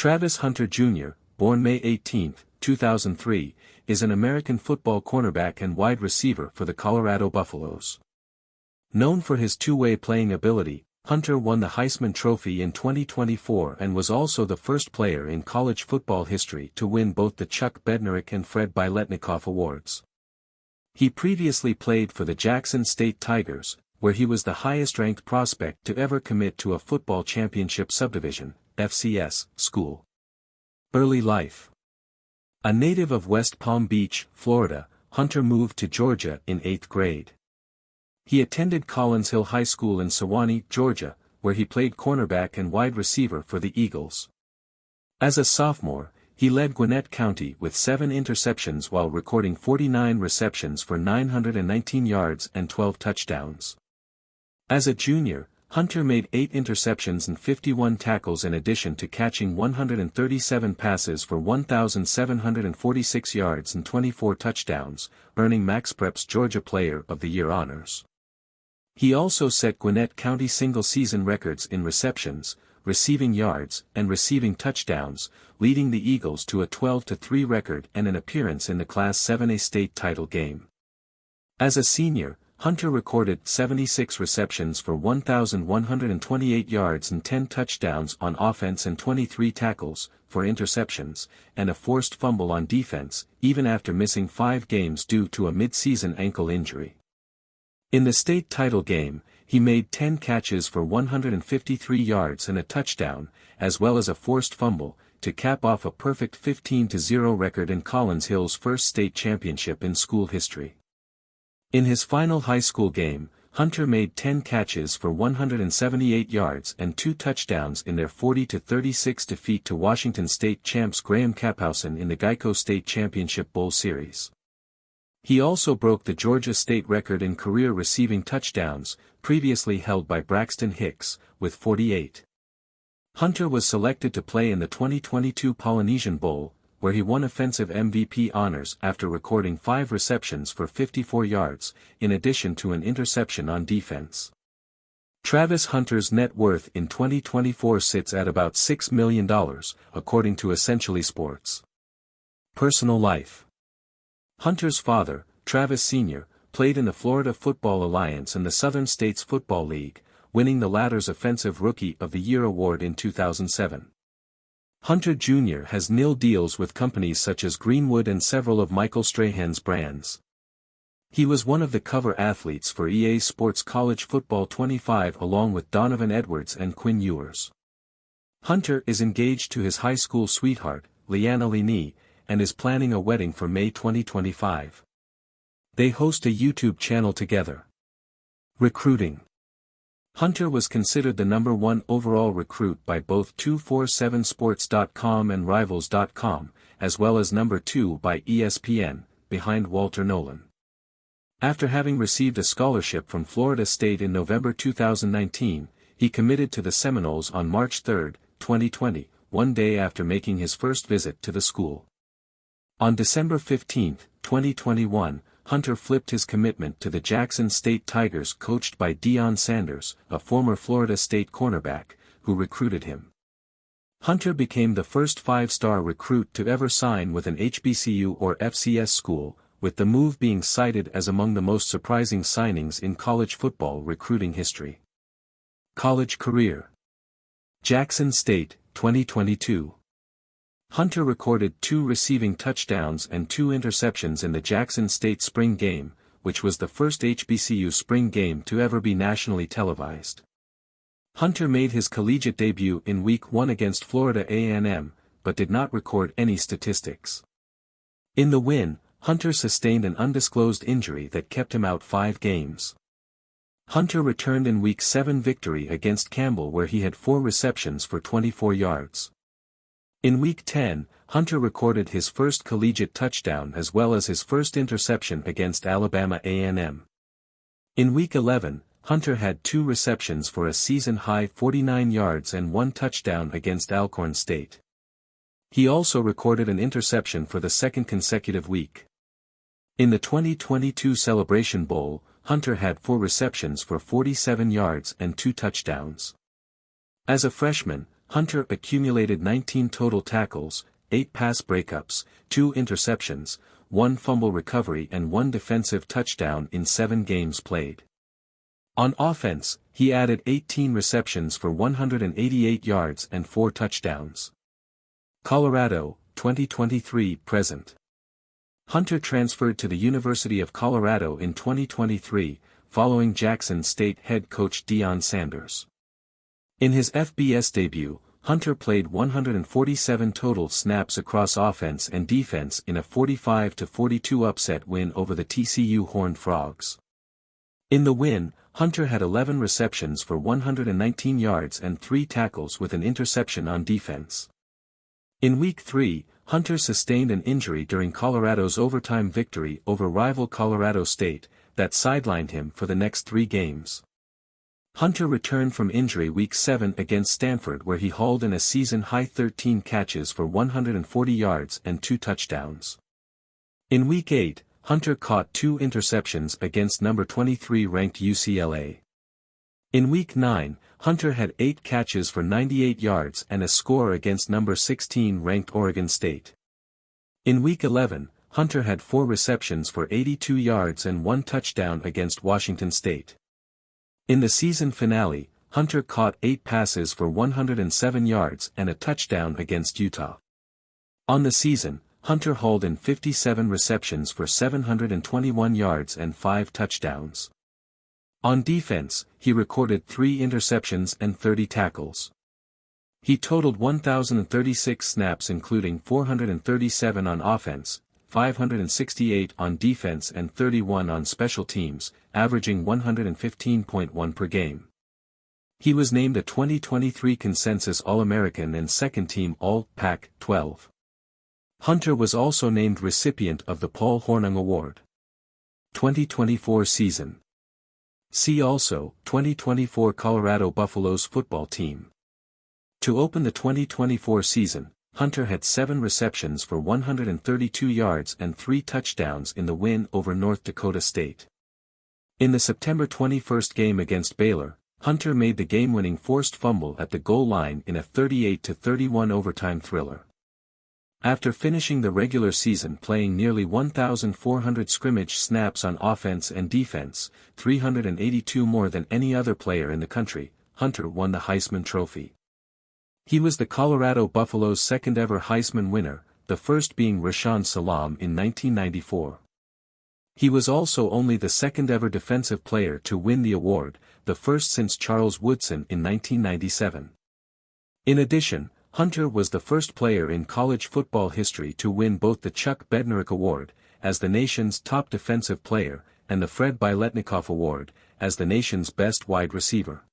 Travis Hunter Jr., born May 18, 2003, is an American football cornerback and wide receiver for the Colorado Buffaloes. Known for his two-way playing ability, Hunter won the Heisman Trophy in 2024 and was also the first player in college football history to win both the Chuck Bednarik and Fred Biletnikoff awards. He previously played for the Jackson State Tigers, where he was the highest-ranked prospect to ever commit to a football championship subdivision, FCS, school. Early life. A native of West Palm Beach, Florida, Hunter moved to Georgia in 8th grade. He attended Collins Hill High School in Sewanee, Georgia, where he played cornerback and wide receiver for the Eagles. As a sophomore, he led Gwinnett County with 7 interceptions while recording 49 receptions for 919 yards and 12 touchdowns. As a junior, Hunter made 8 interceptions and 51 tackles in addition to catching 137 passes for 1,746 yards and 24 touchdowns, earning MaxPrep's Georgia Player of the Year honors. He also set Gwinnett County single-season records in receptions, receiving yards, and receiving touchdowns, leading the Eagles to a 12-3 record and an appearance in the Class 7A state title game. As a senior, Hunter recorded 76 receptions for 1,128 yards and 10 touchdowns on offense and 23 tackles, for interceptions, and a forced fumble on defense, even after missing 5 games due to a mid-season ankle injury. In the state title game, he made 10 catches for 153 yards and a touchdown, as well as a forced fumble, to cap off a perfect 15-0 record in Collins Hill's first state championship in school history. In his final high school game, Hunter made 10 catches for 178 yards and 2 touchdowns in their 40-36 defeat to Washington State champs Graham Kaphausen in the Geico State Championship Bowl Series. He also broke the Georgia State record in career receiving touchdowns, previously held by Braxton Hicks, with 48. Hunter was selected to play in the 2022 Polynesian Bowl, where he won offensive MVP honors after recording 5 receptions for 54 yards, in addition to an interception on defense. Travis Hunter's net worth in 2024 sits at about $6 million, according to Essentially Sports. Personal life. Hunter's father, Travis Sr., played in the Florida Football Alliance and the Southern States Football League, winning the latter's Offensive Rookie of the Year award in 2007. Hunter Jr. has nil deals with companies such as Greenwood and several of Michael Strahan's brands. He was one of the cover athletes for EA Sports College Football 25 along with Donovan Edwards and Quinn Ewers. Hunter is engaged to his high school sweetheart, Leanna Lini, and is planning a wedding for May 2025. They host a YouTube channel together. Recruiting. Hunter was considered the #1 overall recruit by both 247sports.com and Rivals.com, as well as #2 by ESPN, behind Walter Nolan. After having received a scholarship from Florida State in November 2019, he committed to the Seminoles on March 3, 2020, one day after making his first visit to the school. On December 15, 2021, Hunter flipped his commitment to the Jackson State Tigers coached by Deion Sanders, a former Florida State cornerback, who recruited him. Hunter became the first 5-star recruit to ever sign with an HBCU or FCS school, with the move being cited as among the most surprising signings in college football recruiting history. College career. Jackson State, 2022. Hunter recorded 2 receiving touchdowns and 2 interceptions in the Jackson State spring game, which was the first HBCU spring game to ever be nationally televised. Hunter made his collegiate debut in Week 1 against Florida A&M, but did not record any statistics. In the win, Hunter sustained an undisclosed injury that kept him out 5 games. Hunter returned in Week 7 victory against Campbell where he had 4 receptions for 24 yards. In Week 10, Hunter recorded his first collegiate touchdown as well as his first interception against Alabama A&M. In Week 11, Hunter had 2 receptions for a season-high 49 yards and 1 touchdown against Alcorn State. He also recorded an interception for the 2nd consecutive week. In the 2022 Celebration Bowl, Hunter had 4 receptions for 47 yards and 2 touchdowns. As a freshman, Hunter accumulated 19 total tackles, 8 pass breakups, 2 interceptions, 1 fumble recovery and 1 defensive touchdown in 7 games played. On offense, he added 18 receptions for 188 yards and 4 touchdowns. Colorado, 2023-present. Hunter transferred to the University of Colorado in 2023, following Jackson State head coach Deion Sanders. In his FBS debut, Hunter played 147 total snaps across offense and defense in a 45-42 upset win over the TCU Horned Frogs. In the win, Hunter had 11 receptions for 119 yards and 3 tackles with an interception on defense. In Week 3, Hunter sustained an injury during Colorado's overtime victory over rival Colorado State, that sidelined him for the next 3 games. Hunter returned from injury Week 7 against Stanford where he hauled in a season-high 13 catches for 140 yards and 2 touchdowns. In Week 8, Hunter caught 2 interceptions against number 23 ranked UCLA. In Week 9, Hunter had 8 catches for 98 yards and a score against number 16 ranked Oregon State. In Week 11, Hunter had 4 receptions for 82 yards and 1 touchdown against Washington State. In the season finale, Hunter caught 8 passes for 107 yards and a touchdown against Utah. On the season, Hunter hauled in 57 receptions for 721 yards and 5 touchdowns. On defense, he recorded 3 interceptions and 30 tackles. He totaled 1,036 snaps including 437 on offense, 568 on defense and 31 on special teams, averaging 115.1 per game. He was named a 2023 Consensus All-American and Second-Team All-Pac-12. Hunter was also named recipient of the Paul Hornung Award. 2024 season. See also, 2024 Colorado Buffaloes football team. To open the 2024 season, Hunter had 7 receptions for 132 yards and 3 touchdowns in the win over North Dakota State. In the September 21 game against Baylor, Hunter made the game-winning forced fumble at the goal line in a 38-31 overtime thriller. After finishing the regular season playing nearly 1,400 scrimmage snaps on offense and defense, 382 more than any other player in the country, Hunter won the Heisman Trophy. He was the Colorado Buffaloes' second-ever Heisman winner, the first being Rashaan Salaam in 1994. He was also only the second-ever defensive player to win the award, the first since Charles Woodson in 1997. In addition, Hunter was the first player in college football history to win both the Chuck Bednarik Award, as the nation's top defensive player, and the Fred Biletnikoff Award, as the nation's best wide receiver.